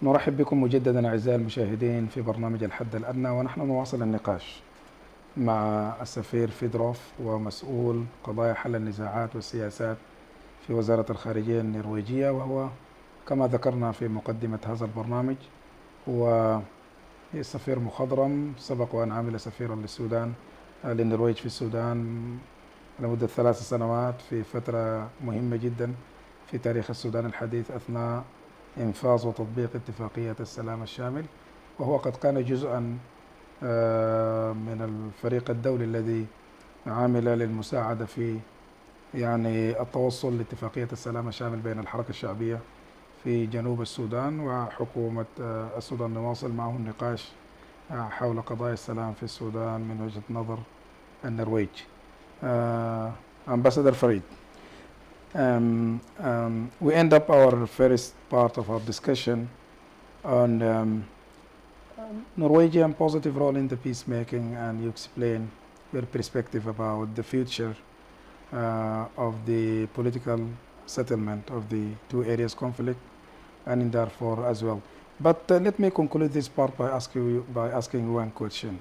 نرحب بكم مجددا أعزائي المشاهدين في برنامج الحد الأدنى، ونحن نواصل النقاش مع السفير فيدروف ومسؤول قضايا حل النزاعات والسياسات في وزارة الخارجية النرويجية، وهو كما ذكرنا في مقدمة هذا البرنامج هو سفير مخضرم، سبق وأن عمل سفيرا للسودان للنرويج في السودان لمدة 3 سنوات في فترة مهمة جدا في تاريخ السودان الحديث أثناء إنفاذ وتطبيق اتفاقية السلام الشامل، وهو قد كان جزءا من الفريق الدولي الذي عمل للمساعدة في التوصل لاتفاقية السلام الشامل بين الحركة الشعبية في جنوب السودان وحكومة السودان. نواصل معه النقاش حول قضايا السلام في السودان من وجهة نظر النرويج. Ambassador Farid, we end up our first part of our discussion on Norwegian positive role in the peacemaking, and you explain your perspective about the future of the political settlement of the two areas conflict and in Darfur as well. But let me conclude this part by asking one question.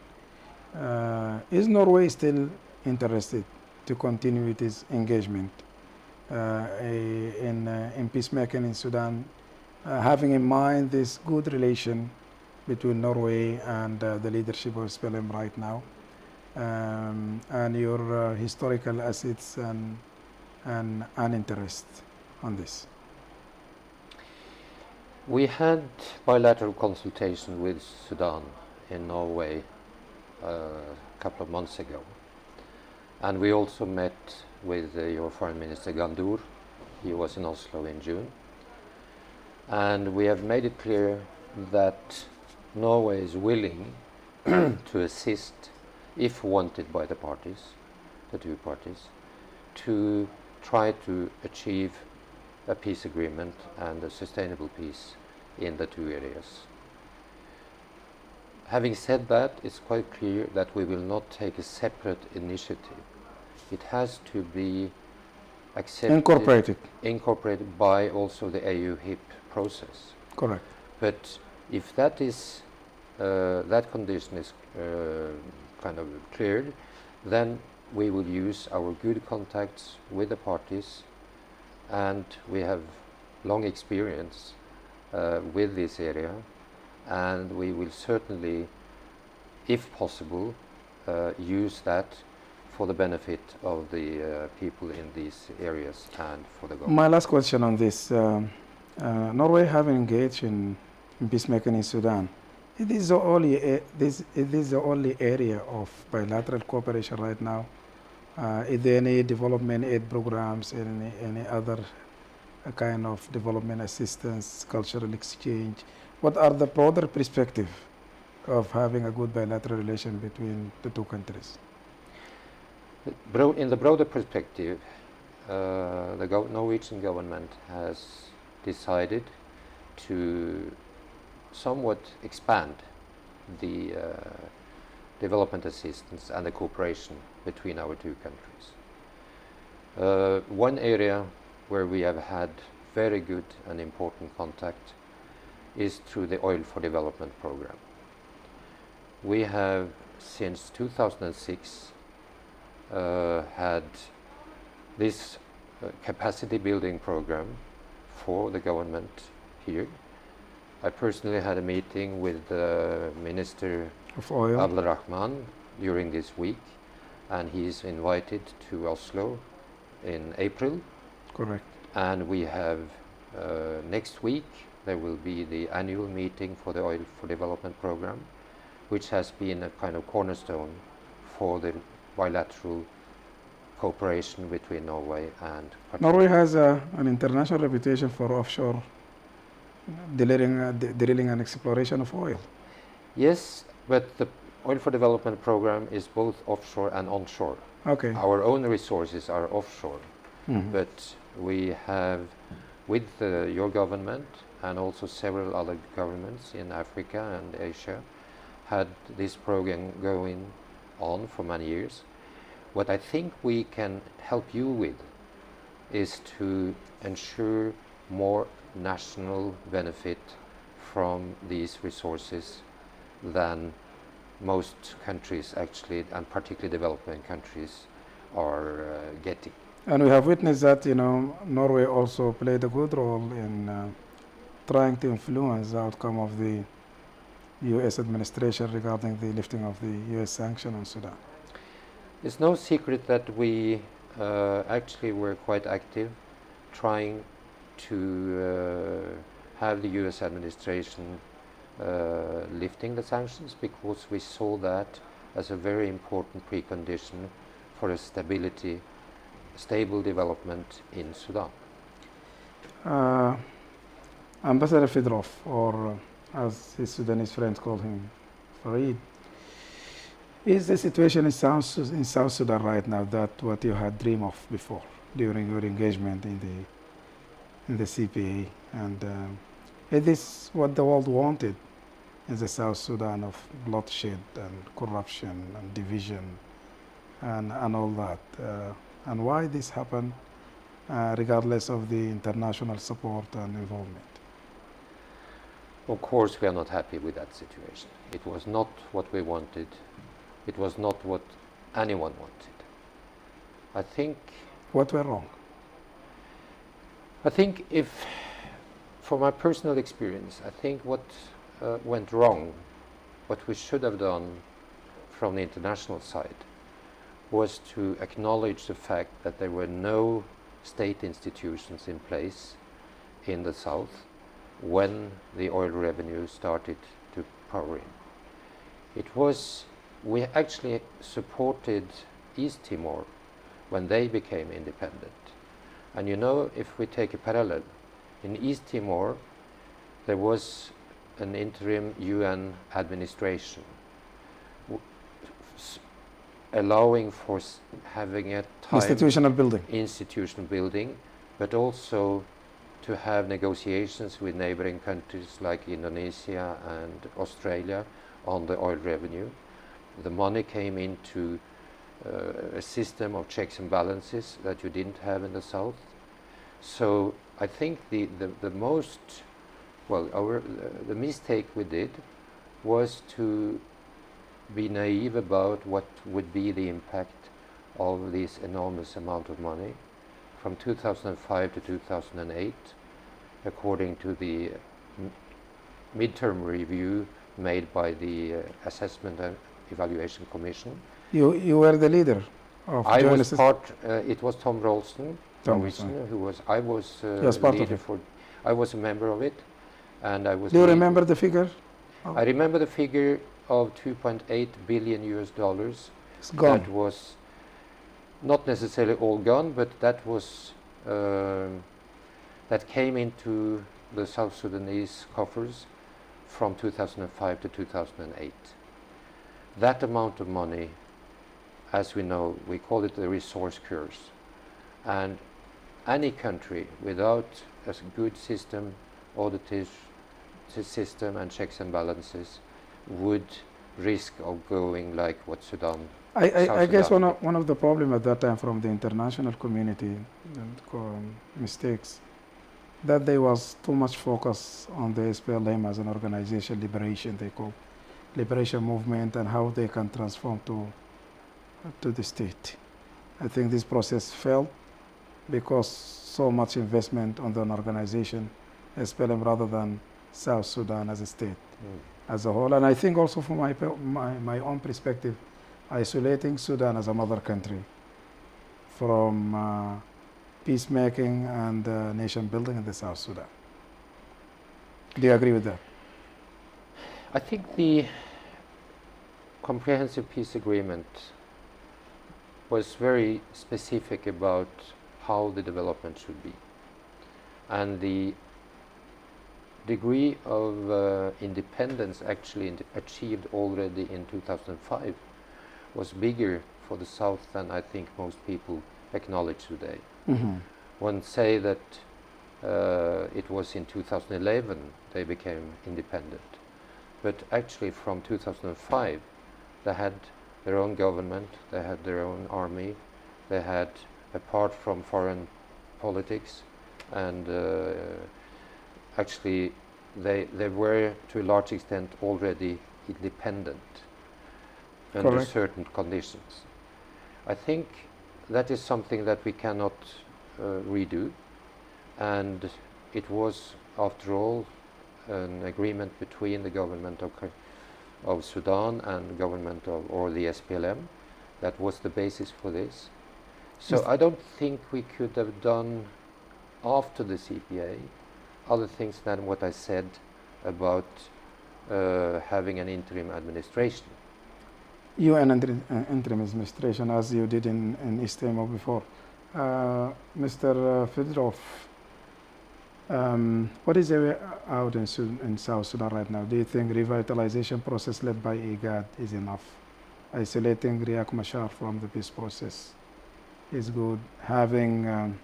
Is Norway still interested to continue its engagement in peacemaking in Sudan, having in mind this good relation between Norway and the leadership of SPLM right now, and your historical assets and interest on this? We had bilateral consultation with Sudan in Norway a couple of months ago, and we also met with your Foreign Minister Gandour. He was in Oslo in June, and we have made it clear that Norway is willing to assist, if wanted by the two parties, to try to achieve a peace agreement and a sustainable peace in the two areas. Having said that, it's quite clear that we will not take a separate initiative. It has to be incorporated by also the AU-HIP process. Correct. But if that is that condition is kind of cleared, then we will use our good contacts with the parties, and we have long experience with this area, and we will certainly, if possible, use that for the benefit of the people in these areas and for the government. My last question on this, Norway having engaged in peacemaking in Sudan, it is the only area of bilateral cooperation right now. Is there any development aid programs, any other kind of development assistance, cultural exchange? What are the broader perspective of having a good bilateral relation between the two countries? In the broader perspective, the Norwegian government has decided to somewhat expand the development assistance and the cooperation between our two countries. One area where we have had very good and important contact is through the Oil for Development program. We have since 2006 had this capacity building program for the government here. I personally had a meeting with the Minister of Oil, Abdel Rahman, during this week, and he is invited to Oslo in April. Correct. And we have next week there will be the annual meeting for the Oil for Development program, which has been a kind of cornerstone for the bilateral cooperation between Norway and Norway has an international reputation for offshore drilling and exploration of oil. Yes, but the Oil for Development program is both offshore and onshore. Okay. Our own resources are offshore, but we have, with your government and also several other governments in Africa and Asia, had this program going on for many years. What I think we can help you with is to ensure more national benefit from these resources than most countries actually, and particularly developing countries, are getting. And we have witnessed that, Norway also played a good role in trying to influence the outcome of the U.S. administration regarding the lifting of the U.S. sanction on Sudan. It's no secret that we actually were quite active trying to have the U.S. administration lifting the sanctions, because we saw that as a very important precondition for a stable development in Sudan. Ambassador Fedorov, or as his Sudanese friends call him, Farid, is the situation in South Sudan right now that what you had dreamed of before during your engagement in the CPA, and is this what the world wanted in the South Sudan, of bloodshed and corruption and division and all that, and why this happened regardless of the international support and involvement? Of course, we are not happy with that situation. It was not what we wanted. It was not what anyone wanted. I think... What went wrong? I think from my personal experience, I think what went wrong, what we should have done from the international side, was to acknowledge the fact that there were no state institutions in place in the south when the oil revenue started to pour in. We actually supported East Timor when they became independent. And if we take a parallel, in East Timor there was an interim UN administration allowing for having a time institutional building, but also to have negotiations with neighboring countries like Indonesia and Australia on the oil revenue. The money came into a system of checks and balances that you didn't have in the south. So I think the mistake we did was to be naive about what would be the impact of this enormous amount of money from 2005 to 2008, according to the midterm review made by the Assessment and Evaluation Commission. You were the leader of I was part. It was Tom Rolston, who was. I was part of it. I was a member of it, and I was. Do you remember the figure? I remember the figure of $2.8 billion. It's gone. That was not necessarily all gone, but that was that came into the South Sudanese coffers from 2005 to 2008. That amount of money, as we know, we call it the resource curse. And any country without a good system, audited system and checks and balances would risk of going like what Sudan. I guess one of the problems at that time from the international community and mistakes, that there was too much focus on the SPLM as an organization, liberation movement, and how they can transform to the state. I think this process failed because so much investment on an organization, SPLM, rather than South Sudan as a state as a whole. And I think also from my own perspective, isolating Sudan as a mother country from peacemaking and nation building in the South Sudan. Do you agree with that? I think the comprehensive peace agreement was very specific about how the development should be. And the degree of independence actually achieved already in 2005 was bigger for the South than I think most people acknowledge today. Mm-hmm. One say that it was in 2011 they became independent. But actually from 2005 they had their own government, they had their own army, they had, apart from foreign politics, and actually they were to a large extent already independent under Correct. certain conditions. I think that is something that we cannot redo, and it was, after all, an agreement between the government of Sudan and the government or the SPLM that was the basis for this. So Yes. I don't think we could have done after the CPA other things than what I said about having an interim administration. You an interim administration, as you did in East Timor before. Mr. Fedorov, what is the way out in South Sudan right now? Do you think revitalization process led by IGAD is enough? Isolating Riek Machar from the peace process is good. Having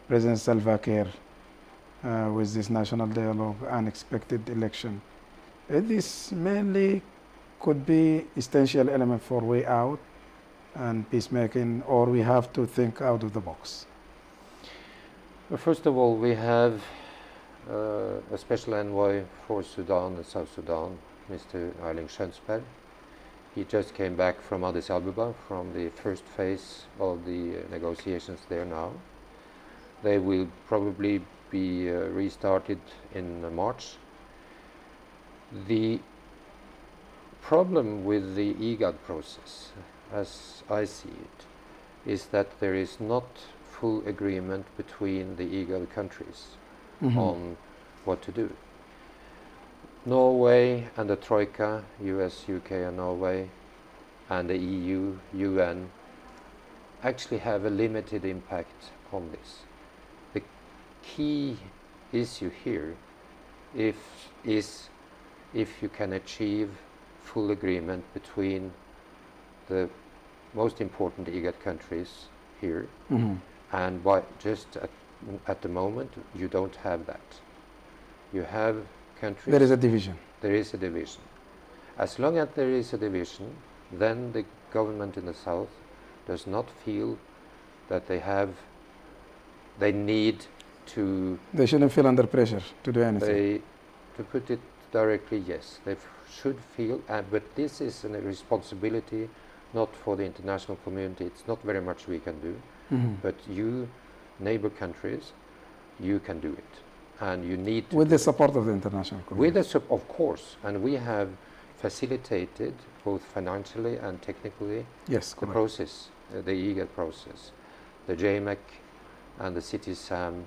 President Salva Kiir with this national dialogue, unexpected election. This mainly could be essential element for way out and peacemaking, or we have to think out of the box. Well, first of all, we have a special envoy for Sudan and South Sudan, Mr. Eiling Schönsberg. He just came back from Addis Ababa from the first phase of the negotiations there now. They will probably be restarted in March. The problem with the IGAD process, as I see it, is that there is not full agreement between the IGAD countries on what to do. Norway and the Troika, US, UK and Norway, and the EU, UN, actually have a limited impact on this. The key issue here is if you can achieve full agreement between the most important IGAD countries here, and just at the moment you don't have that. You have countries. There is a division. There is a division. As long as there is a division, then the government in the south does not feel that they need to. They shouldn't feel under pressure to do anything. To put it directly, yes, they should feel, but this is a responsibility not for the international community. It's not very much we can do, but you, neighbor countries, you can do it, and you need to. With the support of the international community. Of course, and we have facilitated both financially and technically the process, the IGAD process, the JMEC and the CITISAM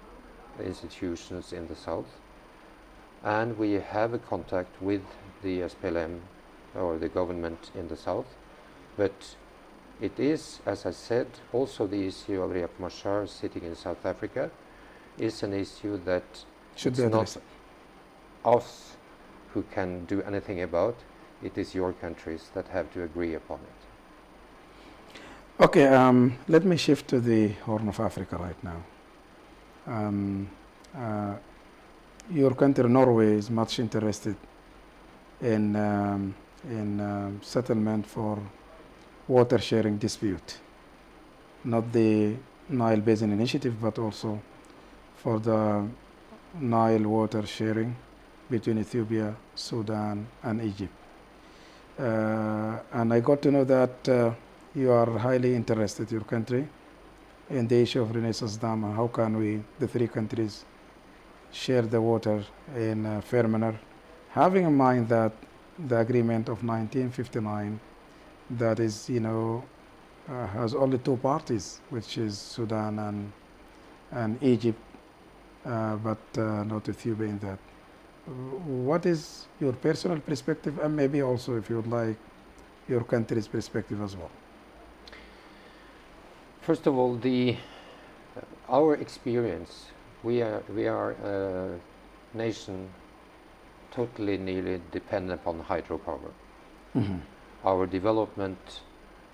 institutions in the south, and we have a contact with the SPLM or the government in the south, but it is, as I said, also the issue of Riek Machar sitting in South Africa is an issue that should be not us who can do anything about. It is your countries that have to agree upon it. Okay, let me shift to the Horn of Africa right now. Your country, Norway, is much interested in settlement for water sharing dispute, not the Nile Basin Initiative, but also for the Nile water sharing between Ethiopia, Sudan, and Egypt. And I got to know that you are highly interested, your country, in the issue of Renaissance Dam. How can we, the three countries, share the water in a fair manner, having in mind that the agreement of 1959 that is, has only two parties, which is Sudan and Egypt, but not Ethiopia in that. What is your personal perspective, and maybe also, if you would like, your country's perspective as well? First of all, our experience, we are a nation totally nearly dependent upon hydropower. Our development,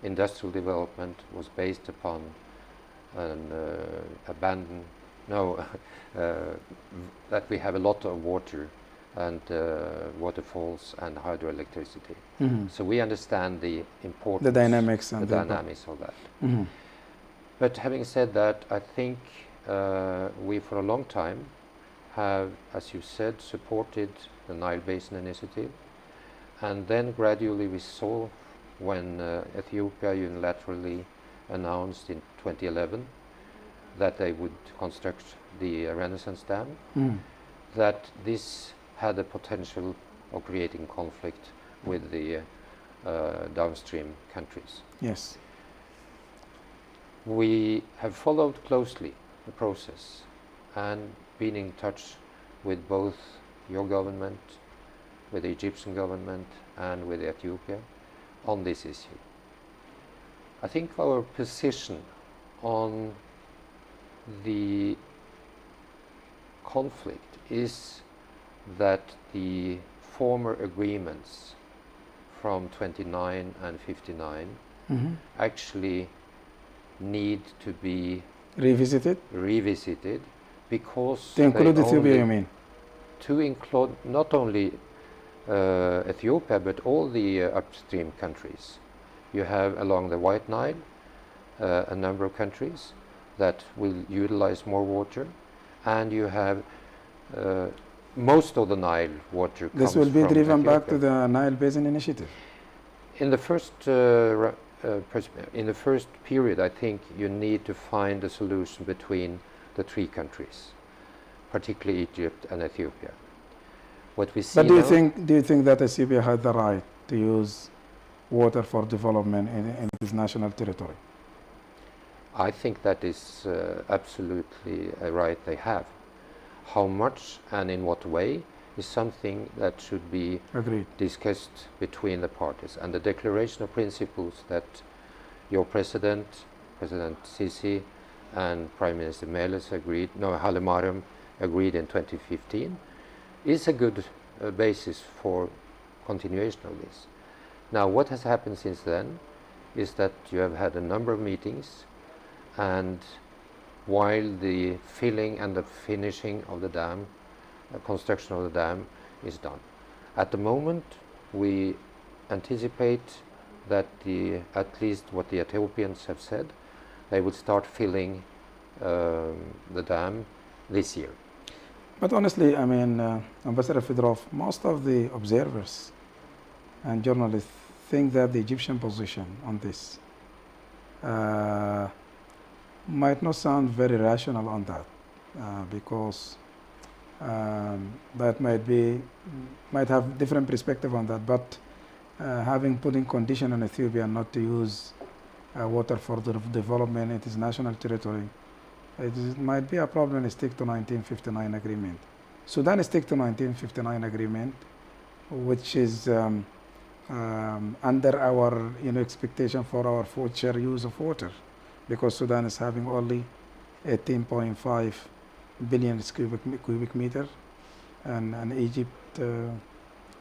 industrial development, was based upon that we have a lot of water and waterfalls and hydroelectricity. So we understand the importance, the dynamics, and the dynamics of that. But having said that, I think we for a long time have, as you said, supported the Nile Basin Initiative, and then gradually we saw when Ethiopia unilaterally announced in 2011 that they would construct the Renaissance Dam, that this had the potential of creating conflict with the downstream countries. Yes. We have followed closely the process and been in touch with both your government, with the Egyptian government, and with Ethiopia on this issue. I think our position on the conflict is that the former agreements from 29 and 59 actually need to be Revisited? Because To include they Ethiopia, only- you mean? to include not only Ethiopia but all the upstream countries. You have along the White Nile a number of countries that will utilize more water, and you have most of the Nile water comes This will be from driven back to Ethiopia. the Nile Basin Initiative. In the first in the first period, I think you need to find a solution between the three countries, particularly Egypt and Ethiopia. What we see But do you now, think that Ethiopia had the right to use water for development in its national territory? I think that is absolutely a right they have. How much and in what way is something that should be Agreed. discussed between the parties. And the Declaration of Principles that your President Sisi, and Prime Minister Meles Haile Mariam agreed in 2015, is a good basis for continuation of this. Now, what has happened since then is that you have had a number of meetings, and while the filling and the finishing of the dam, construction of the dam is done. At the moment, we anticipate that at least what the Ethiopians have said, they will start filling the dam this year. But honestly, I mean, Ambassador Fedorov, most of the observers and journalists think that the Egyptian position on this might not sound very rational on that, because that might have different perspective on that. But having put in condition on Ethiopia not to use water for the development in its national territory, it might be a problem to stick to 1959 agreement. Sudan stick to 1959 agreement, which is under our expectation for our future use of water, because Sudan is having only 18.5 billion cubic meter, and Egypt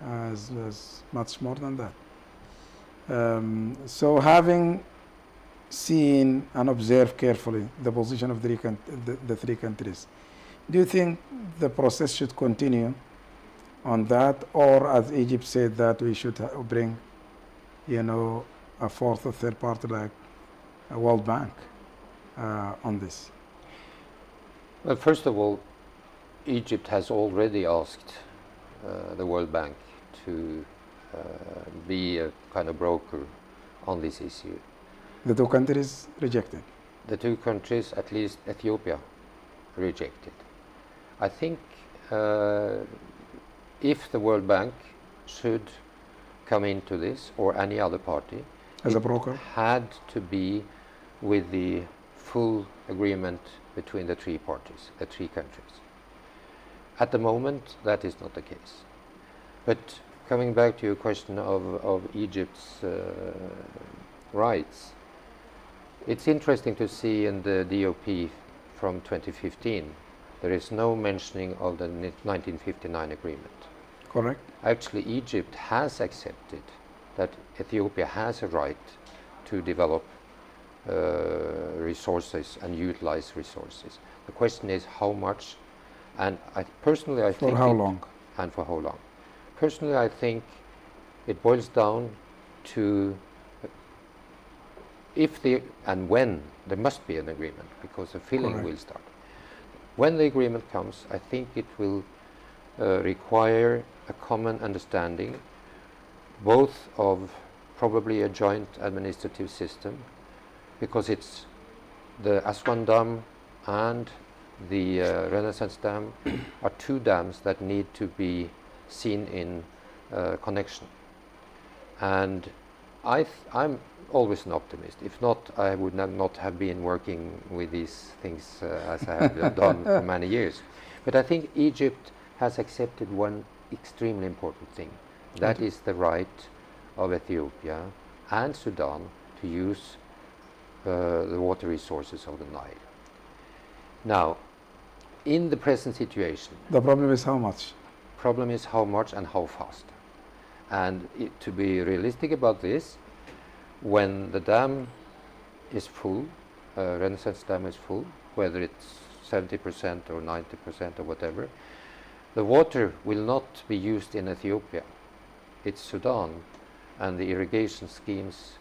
has much more than that. So having seen and observed carefully the position of the three countries, do you think the process should continue on that, or as Egypt said that we should bring, a fourth or third party like a World Bank on this? Well, first of all, Egypt has already asked the World Bank to be a kind of broker on this issue. The two countries rejected. The two countries, at least Ethiopia, rejected. I think if the World Bank should come into this, or any other party, as a broker, had to be with the full agreement between the three parties, the three countries. At the moment, that is not the case. But coming back to your question of Egypt's rights, it's interesting to see in the DOP from 2015, there is no mentioning of the 1959 agreement. correct? Actually, Egypt has accepted that Ethiopia has a right to develop resources and utilize resources. The question is how much, and I think For how long? and for how long. Personally, I think it boils down to if and when there must be an agreement, because the filling Correct. will start. when the agreement comes, I think it will require a common understanding, both of probably a joint administrative system, because it's the Aswan Dam and the Renaissance Dam are two dams that need to be seen in connection. And I'm always an optimist. If not, I would not have been working with these things as I have done for many years. But I think Egypt has accepted one extremely important thing. That is the right of Ethiopia and Sudan to use the water resources of the Nile. Now, in the present situation, The problem is how much? problem is how much and how fast. And to be realistic about this, when the dam is full, Renaissance Dam is full, whether it's 70% or 90% or whatever, the water will not be used in Ethiopia. It's Sudan, and the irrigation schemes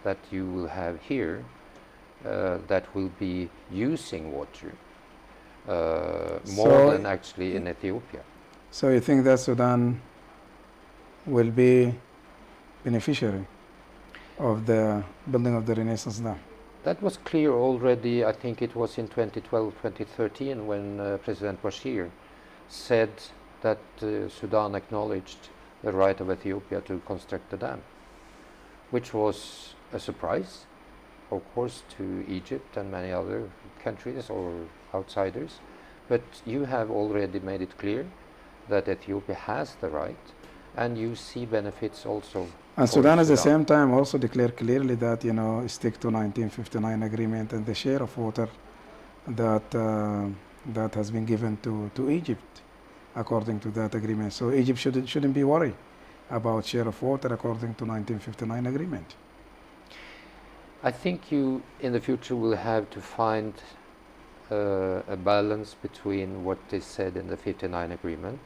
that you will have here that will be using water more So- than actually in Ethiopia. So you think that Sudan will be beneficiary of the building of the Renaissance Dam? That was clear already, I think it was in 2012, 2013, when President Bashir said that Sudan acknowledged the right of Ethiopia to construct the dam, which was a surprise, of course, to Egypt and many other countries or outsiders. But you have already made it clear that Ethiopia has the right, and you see benefits also. And for Sudan at the same time also declared clearly that, stick to 1959 agreement and the share of water that that has been given to Egypt according to that agreement. So Egypt shouldn't be worried about share of water according to 1959 agreement. I think you, in the future, will have to find a balance between what is said in the 59 agreement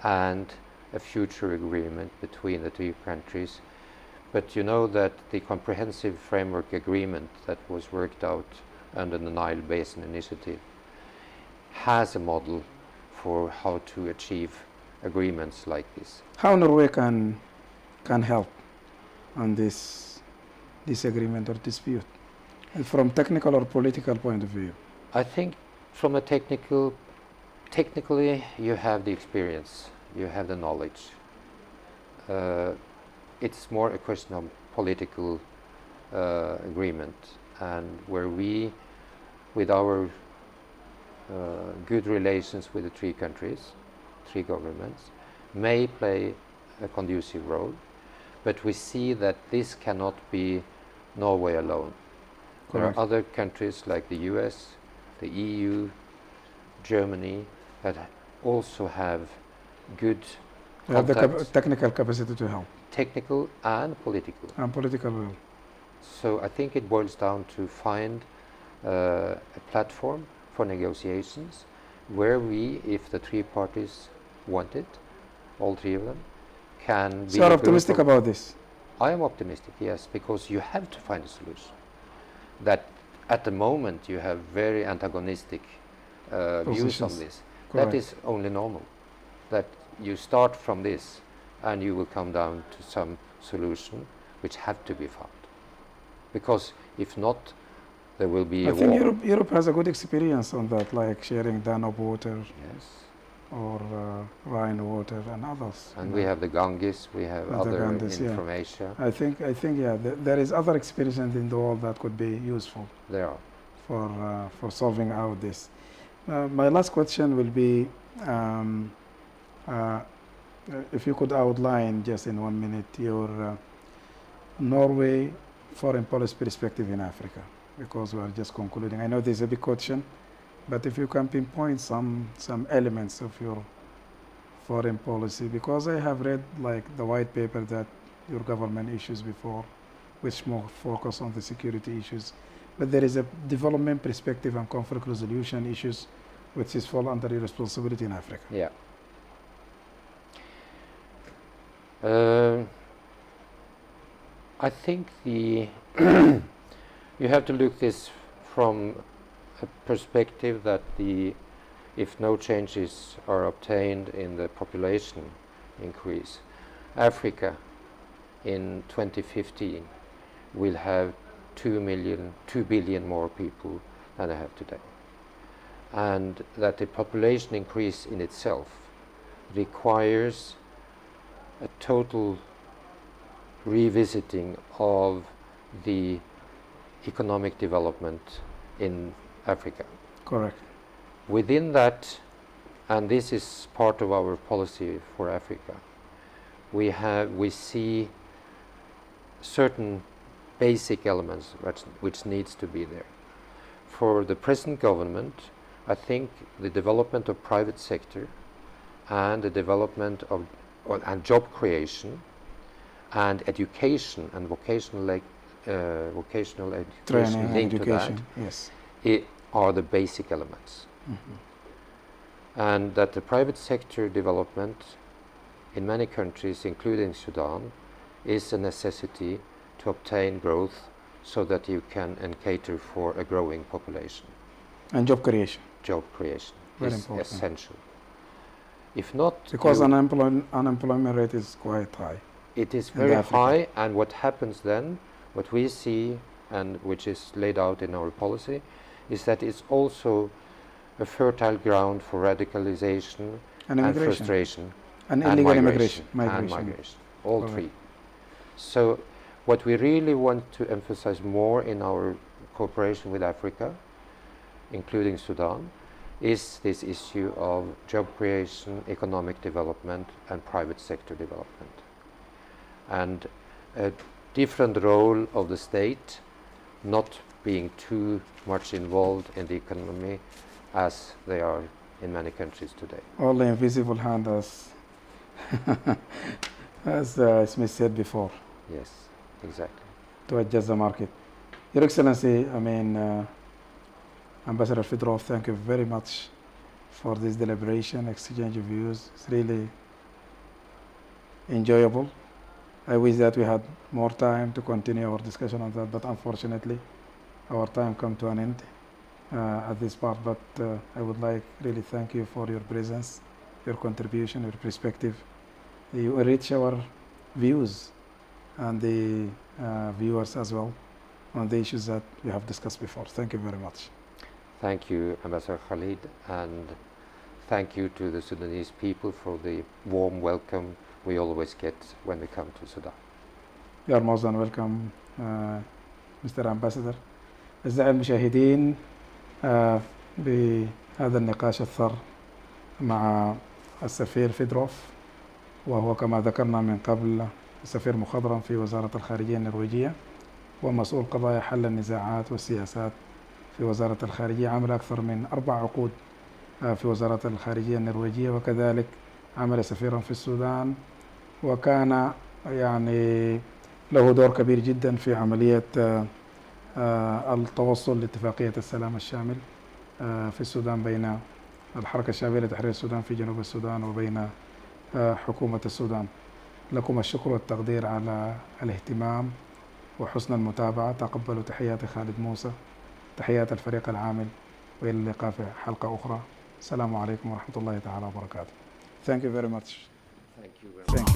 and a future agreement between the two countries. But you know that the comprehensive framework agreement that was worked out under the Nile Basin Initiative has a model for how to achieve agreements like this. How Norway can help on this disagreement or dispute from technical or political point of view? I think from a technically you have the experience, you have the knowledge. It's more a question of political agreement, and where we, with our good relations with the three countries, three governments, may play a conducive role, but we see that this cannot be Norway alone. There Correct. are other countries like the US, the EU, Germany, that also have good We have the contacts, technical capacity to help technical and political. and political will. So I think it boils down to find a platform for negotiations where we, if the three parties want it, all three of them, can be. So you're optimistic about this? I am optimistic, yes, because you have to find a solution. That at the moment you have very antagonistic views on Positions. this. Correct. That is only normal. That you start from this and you will come down to some solution which have to be found. Because if not, there will be I a think war. Europe has a good experience on that, like sharing Danube water Yes. or Rhine water and others. And we have the Ganges, we have The other Ganges, yeah. information. I think yeah, there is other experience in the world that could be useful There are. for solving out this. My last question will be, if you could outline just in 1 minute your Norway foreign policy perspective in Africa, because we are just concluding. I know this is a big question, but if you can pinpoint some elements of your foreign policy, because I have read like the white paper that your government issues before, which more focus on the security issues, but there is a development perspective and conflict resolution issues which is fall under your responsibility in Africa. Yeah. I think the you have to look this from a perspective that the if no changes are obtained in the population increase, Africa in 2015 will have 2 billion more people than they have today. And that the population increase in itself requires a total revisiting of the economic development in Africa. Correct. Within that, and this is part of our policy for Africa, we see certain basic elements which needs to be there. For the present government, I think the development of private sector and the development of and job creation and education and vocational education Training linked and to education, that yes. are the basic elements. And that the private sector development in many countries, including Sudan, is a necessity to obtain growth so that you can cater for a growing population. And job creation. Job creation Very is important. essential. If not, Because unemployment rate is quite high. it is in very Africa. high, and what happens then, what we see, and which is laid out in our policy, is that it's also a fertile ground for radicalization And and immigration. frustration And and illegal migration, immigration. and migration, all Correct. three. So what we really want to emphasize more in our cooperation with Africa, including Sudan, is this issue of job creation, economic development, and private sector development. And a different role of the state, not being too much involved in the economy as they are in many countries today. All the invisible hand, as Smith said before, Yes, exactly. to adjust the market. Your Excellency, Ambassador Fedorov, thank you very much for this deliberation, exchange of views. It's really enjoyable. I wish that we had more time to continue our discussion on that, but unfortunately, our time come to an end at this part. But I would like really thank you for your presence, your contribution, your perspective. You enrich our views and the viewers as well on the issues that we have discussed before. Thank you very much. Thank you, Ambassador Khalid, and thank you to the Sudanese people for the warm welcome we always get when we come to Sudan. You are most than welcome, Mr. Ambassador. أعزائي المشاهدين، بهذا النقاش الثر مع السفير فيدروف، وهو كما ذكرنا من قبل سفير مخضرم في وزارة الخارجية النرويجية ومسؤول قضايا حل النزاعات والسياسات في وزارة الخارجية. عمل أكثر من 4 عقود في وزارة الخارجية النرويجية، وكذلك عمل سفيرا في السودان، وكان يعني له دور كبير جدا في عملية التوصل لاتفاقية السلام الشامل في السودان بين الحركة الشعبية لتحرير السودان في جنوب السودان وبين حكومة السودان. لكم الشكر والتقدير على الاهتمام وحسن المتابعة. تقبلوا تحيات خالد موسى، تحيات الفريق العامل، وإلى اللقاء في حلقة أخرى. السلام عليكم ورحمة الله تعالى وبركاته. Thank you very much. Thank you very much. Thank you.